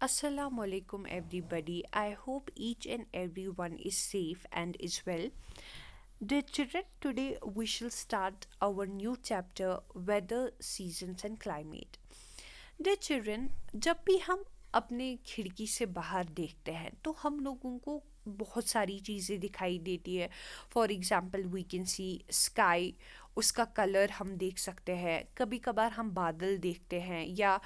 Assalamu alaikum everybody. I hope each and everyone is safe and is well. Dear children, today we shall start our new chapter Weather, Seasons and Climate. Dear children, जब भी हम अपने खिड़की से बाहर देखते हैं तो हम लोगों को बहुत सारी चीज़ें दिखाई देती है. For example we can see sky, उसका कलर हम देख सकते हैं. कभी कभार हम बादल देखते हैं या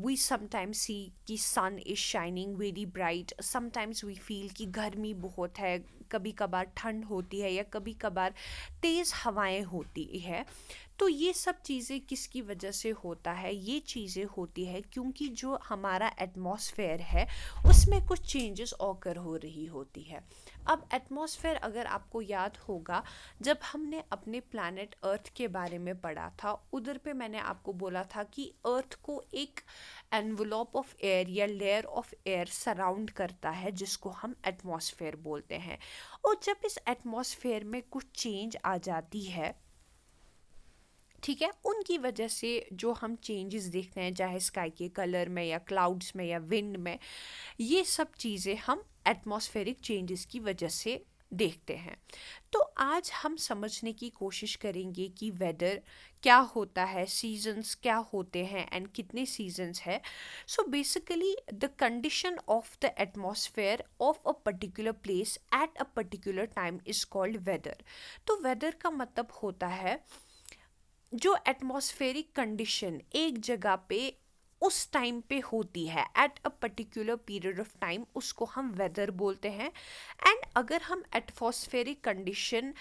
वी समटाइम्स सी कि sun is shining very bright. Sometimes we feel कि गर्मी बहुत है, कभी कभार ठंड होती है या कभी कभार तेज़ हवाएं होती है. तो ये सब चीज़ें किसकी वजह से होता है? ये चीज़ें होती है क्योंकि जो हमारा एटमॉस्फेयर है उसमें कुछ चेंजेस ऑकर हो रही होती है. अब एटमॉस्फेयर अगर आपको याद होगा, जब हमने अपने प्लैनेट अर्थ के बारे में पढ़ा था उधर पे मैंने आपको बोला था कि अर्थ को एक एनवलप ऑफ एयर या लेयर ऑफ एयर सराउंड करता है जिसको हम एटमॉस्फेयर बोलते हैं. और जब इस एटमॉस्फेयर में कुछ चेंज आ जाती है, ठीक है, उनकी वजह से जो हम चेंजेस देखते हैं चाहे स्काई के कलर में या क्लाउड्स में या विंड में, ये सब चीज़ें हम एटमॉस्फेरिक चेंजेस की वजह से देखते हैं. तो आज हम समझने की कोशिश करेंगे कि वेदर क्या होता है, सीजन्स क्या होते हैं एंड कितने सीजन्स है. So basically the condition of the atmosphere of a particular place at a particular time is called weather. तो वेदर का मतलब होता है जो एटमॉस्फेरिक कंडीशन एक जगह पे उस टाइम पे होती है at a particular period of time, उसको हम वेदर बोलते हैं. एंड अगर हम atmospheric condition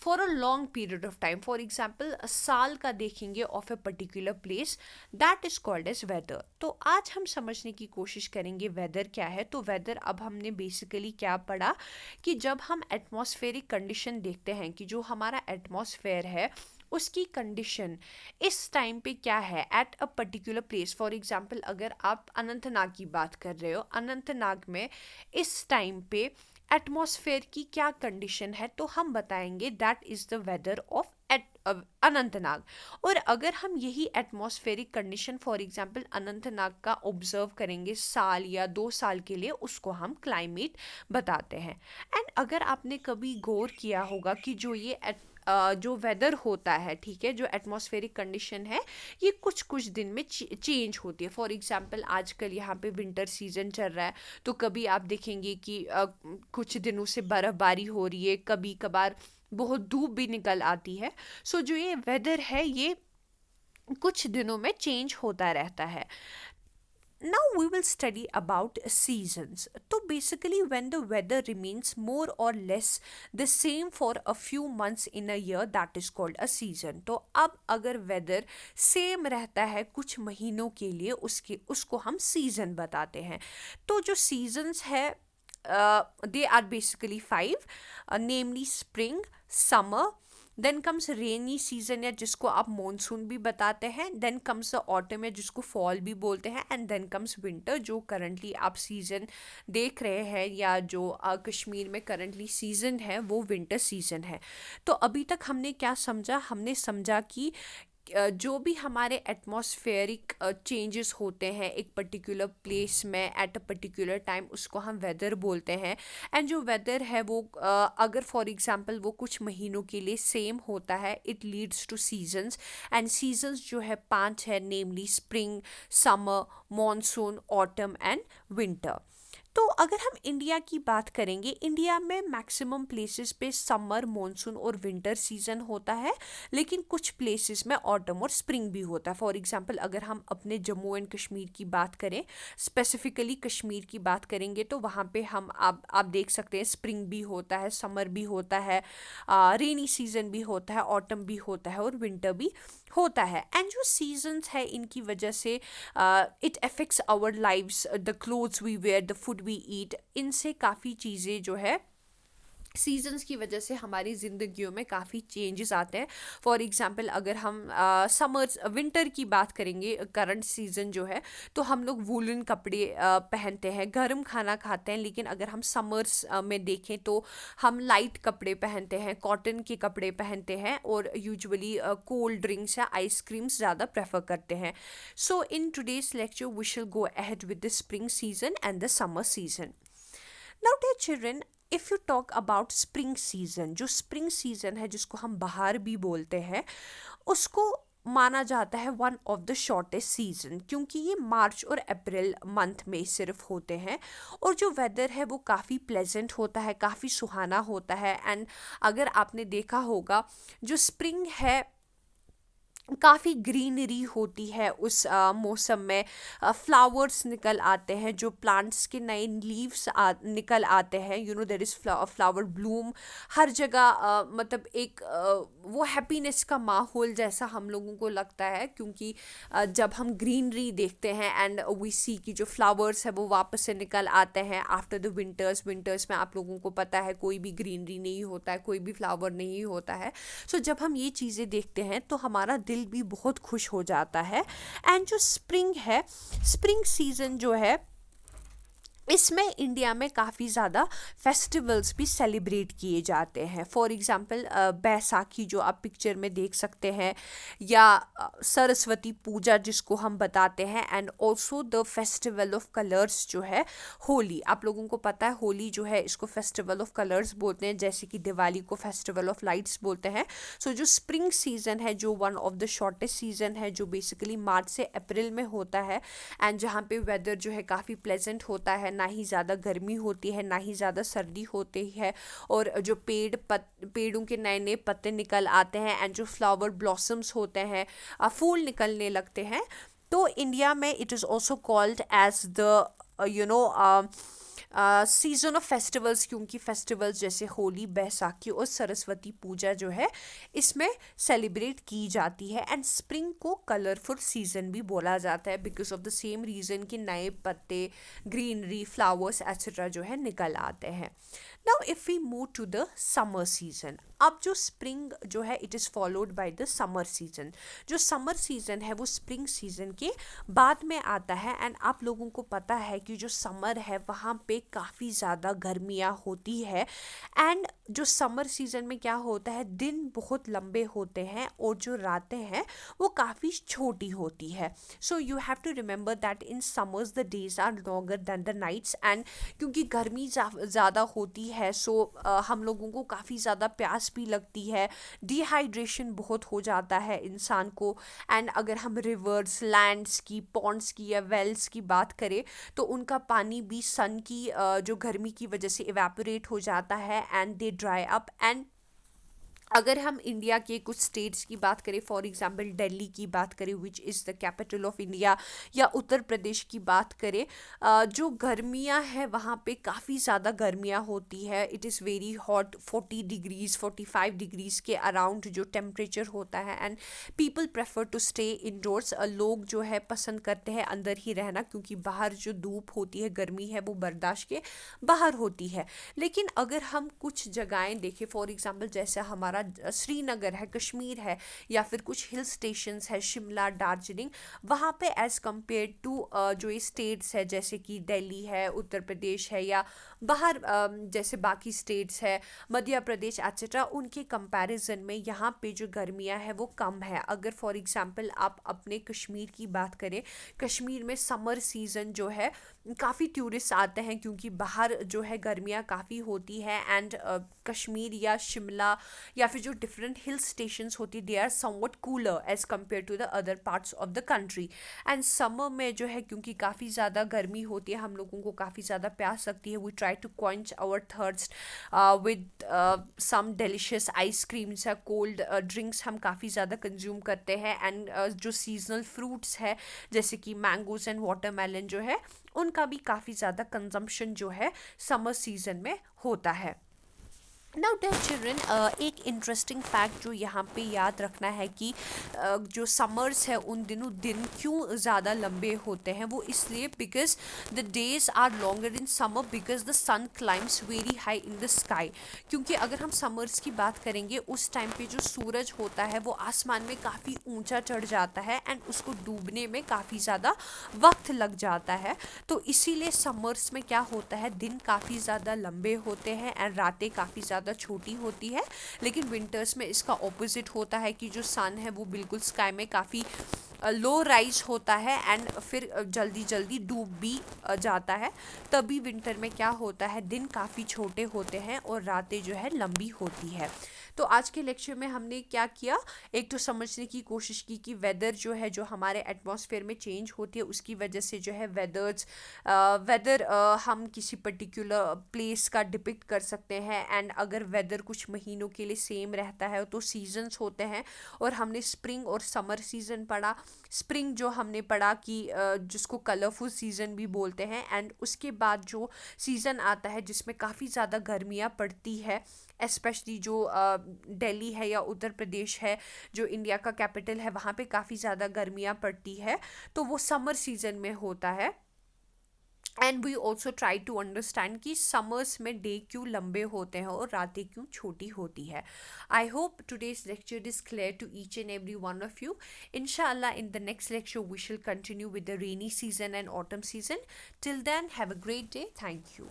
for a long period of time, for example साल का देखेंगे of a particular place, that is called as weather. तो आज हम समझने की कोशिश करेंगे वेदर क्या है. तो वेदर, अब हमने बेसिकली क्या पढ़ा कि जब हम एटमॉस्फेरिक कंडीशन देखते हैं कि जो हमारा एटमॉस्फेयर है उसकी कंडीशन इस टाइम पे क्या है at a particular place. For example अगर आप अनंतनाग की बात कर रहे हो, अनंतनाग में इस टाइम पे एटमॉस्फेयर की क्या कंडीशन है, तो हम बताएंगे that is the weather of Anantnag. और अगर हम यही atmospheric condition for example Anantnag का ऑब्जर्व करेंगे साल या 2 साल के लिए, उसको हम क्लाइमेट बताते हैं. एंड अगर आपने कभी गौर किया होगा कि जो ये जो वेदर होता है, ठीक है, जो एटमॉस्फेरिक कंडीशन है, ये कुछ कुछ दिन में चेंज होती है. फॉर एग्जांपल आजकल यहाँ पे विंटर सीजन चल रहा है, तो कभी आप देखेंगे कि कुछ दिनों से बर्फ़बारी हो रही है, कभी कभार बहुत धूप भी निकल आती है. सो जो ये वेदर है ये कुछ दिनों में चेंज होता रहता है. Now we will study about seasons. So basically when the weather remains more or less the same for a few months in a year, that is called a season. तो अब अगर weather same रहता है कुछ महीनों के लिए, उसको हम season बताते हैं. तो जो seasons है, they are basically five, namely spring, summer, then comes rainy season या जिसको आप मॉनसून भी बताते हैं, देन कम्स ऑटम या जिसको फॉल भी बोलते हैं, एंड देन कम्स विंटर जो करंटली आप सीज़न देख रहे हैं या जो कश्मीर में करंटली सीज़न है वो विंटर सीज़न है. तो अभी तक हमने क्या समझा? हमने समझा कि जो भी हमारे एटमॉस्फेरिक चेंजेस होते हैं एक पर्टिकुलर प्लेस में एट अ पर्टिकुलर टाइम, उसको हम वेदर बोलते हैं. एंड जो वेदर है वो अगर फॉर एग्जांपल वो कुछ महीनों के लिए सेम होता है, it leads to seasons. And seasons जो है 5 है, namely spring, summer, monsoon, autumn and winter. तो अगर हम इंडिया की बात करेंगे, इंडिया में मैक्सिमम प्लेसेस पे समर, मॉनसून और विंटर सीजन होता है, लेकिन कुछ प्लेसेस में ऑटम और स्प्रिंग भी होता है. फॉर एग्जांपल अगर हम अपने जम्मू एंड कश्मीर की बात करें, स्पेसिफिकली कश्मीर की बात करेंगे, तो वहाँ पे हम आप देख सकते हैं स्प्रिंग भी होता है, समर भी होता है, रेनी सीजन भी होता है, ऑटम भी होता है और विंटर भी होता है. एंड जो सीजन्स है इनकी वजह से it affects our lives, the clothes we wear, the food we eat, इनसे काफ़ी चीज़ें जो है सीजन्स की वजह से हमारी ज़िंदगियों में काफ़ी चेंजेस आते हैं। फॉर एग्जांपल अगर हम समर्स विंटर की बात करेंगे, करंट सीज़न जो है, तो हम लोग वूलन कपड़े पहनते हैं, गर्म खाना खाते हैं। लेकिन अगर हम समर्स में देखें तो हम लाइट कपड़े पहनते हैं, कॉटन के कपड़े पहनते हैं, और यूजुअली कोल्ड ड्रिंक्स या आइसक्रीम्स ज़्यादा प्रेफर करते हैं। So in today's lecture we shall go ahead with the spring season and the summer season. Now dear children, if you talk about spring season, जो स्प्रिंग सीजन है जिसको हम बहार भी बोलते हैं, उसको माना जाता है one of the shortest season, क्योंकि ये मार्च और अप्रैल मंथ में सिर्फ होते हैं। और जो वेदर है वो काफ़ी प्लेजेंट होता है, काफ़ी सुहाना होता है। एंड अगर आपने देखा होगा, जो स्प्रिंग है काफ़ी ग्रीनरी होती है उस मौसम में। फ्लावर्स निकल आते हैं, जो प्लांट्स के नए लीव्स निकल आते हैं, देर इज़ फ्लावर ब्लूम हर जगह। मतलब एक वो हैप्पीनेस का माहौल जैसा हम लोगों को लगता है, क्योंकि जब हम ग्रीनरी देखते हैं एंड वी सी कि जो फ्लावर्स है वो वापस से निकल आते हैं आफ्टर द विंटर्स में आप लोगों को पता है कोई भी ग्रीनरी नहीं होता है, कोई भी फ्लावर नहीं होता है। सो जब हम ये चीज़ें देखते हैं तो हमारा दिल भी बहुत खुश हो जाता है। एंड जो स्प्रिंग है, स्प्रिंग सीजन जो है, इसमें इंडिया में काफ़ी ज़्यादा फेस्टिवल्स भी सेलिब्रेट किए जाते हैं। फॉर एग्ज़ाम्पल बैसाखी जो आप पिक्चर में देख सकते हैं, या सरस्वती पूजा जिसको हम बताते हैं, and also the festival of colours जो है होली। आप लोगों को पता है होली जो है इसको फेस्टिवल ऑफ कलर्स बोलते हैं, जैसे कि दिवाली को फेस्टिवल ऑफ लाइट्स बोलते हैं। सो जो स्प्रिंग सीजन है, जो one of the shortest season है, जो बेसिकली मार्च से अप्रैल में होता है, एंड जहाँ पे वेदर जो है काफ़ी प्लेजेंट होता है, ना ही ज़्यादा गर्मी होती है ना ही ज़्यादा सर्दी होती है, और जो पेड़ों के नए नए पत्ते निकल आते हैं, एंड जो फ्लावर ब्लॉसम्स होते हैं, फूल निकलने लगते हैं। तो इंडिया में it is also called as the season of festivals, क्योंकि फेस्टिवल्स जैसे होली, बैसाखी और सरस्वती पूजा जो है इसमें सेलिब्रेट की जाती है। एंड स्प्रिंग को कलरफुल सीजन भी बोला जाता है, because of the same reason कि नए पत्ते, ग्रीनरी, फ्लावर्स एक्सेट्रा जो है निकल आते हैं। Now if we move to the summer season, अब जो स्प्रिंग जो है it is followed by the summer season. जो समर सीजन है वो स्प्रिंग सीजन के बाद में आता है। एंड आप लोगों को पता है कि जो समर है वहाँ पे काफ़ी ज़्यादा गर्मियाँ होती है। एंड जो समर सीजन में क्या होता है, दिन बहुत लंबे होते हैं और जो रातें हैं वो काफ़ी छोटी होती है। So you have to remember that in summers the days are longer than the nights. And क्योंकि गर्मी ज़्यादा होती है, सो हम लोगों को काफ़ी ज़्यादा प्यास भी लगती है, डिहाइड्रेशन बहुत हो जाता है इंसान को। एंड अगर हम रिवर्स, लैंड्स की, पॉन्ड्स की या वेल्स की बात करें तो उनका पानी भी सन की जो गर्मी की वजह से इवेपोरेट हो जाता है, and they dry up. And अगर हम इंडिया के कुछ स्टेट्स की बात करें, फॉर एग्जांपल दिल्ली की बात करें which is the capital of India, या उत्तर प्रदेश की बात करें, जो गर्मियां हैं वहाँ पे काफ़ी ज़्यादा गर्मियां होती है। It is very hot, 40 degrees 45 degrees के अराउंड जो टेम्परेचर होता है। And people prefer to stay indoors, लोग जो है पसंद करते हैं अंदर ही रहना, क्योंकि बाहर जो धूप होती है, गर्मी है, वो बर्दाश्त के बाहर होती है। लेकिन अगर हम कुछ जगहें देखें, फॉर एग्जांपल जैसे हमारा श्रीनगर है, कश्मीर है, या फिर कुछ हिल स्टेशंस है, शिमला, दार्जिलिंग, वहाँ पे एज़ कम्पेयर टू जो ये स्टेट्स है जैसे कि दिल्ली है, उत्तर प्रदेश है, या बाहर जैसे बाकी स्टेट्स है, मध्य प्रदेश एक्सेट्रा, उनके कंपैरिजन में यहाँ पे जो गर्मियाँ है वो कम है। अगर फॉर एग्जांपल आप अपने कश्मीर की बात करें, कश्मीर में समर सीज़न जो है काफ़ी टूरिस्ट आते हैं, क्योंकि बाहर जो है गर्मियाँ काफ़ी होती है। एंड कश्मीर या शिमला या फिर जो डिफरेंट हिल स्टेशंस होती, they are somewhat cooler as compared to the other parts of the country. And summer में जो है क्योंकि काफ़ी ज़्यादा गर्मी होती है, हम लोगों को काफ़ी ज़्यादा प्यास लगती है, we try to quench our thirst with some delicious ice creams या कोल्ड ड्रिंक्स हम काफ़ी ज़्यादा कंज्यूम करते हैं। एंड जो सीजनल फ्रूट्स है जैसे कि मैंगोज एंड वाटरमेलन जो है, उनका भी काफ़ी ज़्यादा कंजम्पशन जो है समर सीजन में होता है। नाउ डियर चिल्ड्रन, एक इंटरेस्टिंग फैक्ट जो यहाँ पे याद रखना है कि जो समर्स है उन दिनों दिन क्यों ज़्यादा लंबे होते हैं, वो इसलिए because the days are longer in summer because the sun climbs very high in the sky. क्योंकि अगर हम समर्स की बात करेंगे उस टाइम पे जो सूरज होता है वो आसमान में काफ़ी ऊंचा चढ़ जाता है एंड उसको डूबने में काफ़ी ज़्यादा वक्त लग जाता है। तो इसीलिए समर्स में क्या होता है, दिन काफ़ी ज़्यादा लंबे होते हैं एंड रातें काफ़ी ज़्यादा छोटी होती है। लेकिन विंटर्स में इसका ऑपोजिट होता है कि जो सन है वो बिल्कुल स्काई में काफ़ी लो राइज होता है एंड फिर जल्दी जल्दी डूब भी जाता है। तभी विंटर में क्या होता है, दिन काफ़ी छोटे होते हैं और रातें जो है लंबी होती है। तो आज के लेक्चर में हमने क्या किया, एक तो समझने की कोशिश की कि वेदर जो है, जो हमारे एटमॉस्फेयर में चेंज होती है उसकी वजह से जो है वेदर हम किसी पर्टिकुलर प्लेस का डिपिक्ट कर सकते हैं। एंड अगर वेदर कुछ महीनों के लिए सेम रहता है तो सीजन्स होते हैं। और हमने स्प्रिंग और समर सीजन पढ़ा। स्प्रिंग जो हमने पढ़ा कि जिसको कलरफुल सीजन भी बोलते हैं, एंड उसके बाद जो सीजन आता है जिसमें काफ़ी ज़्यादा गर्मियाँ पड़ती है, स्पेशली जो दिल्ली है या उत्तर प्रदेश है जो इंडिया का कैपिटल है, वहाँ पे काफ़ी ज़्यादा गर्मियाँ पड़ती है, तो वो समर सीजन में होता है। And we also try to understand कि समर्स में डे क्यों लंबे होते हैं और रातें क्यों छोटी होती है। I hope today's lecture is clear to each and every one of you. Inshallah, in the next lecture, we shall continue with the rainy season and autumn season. Till then, have a great day. Thank you.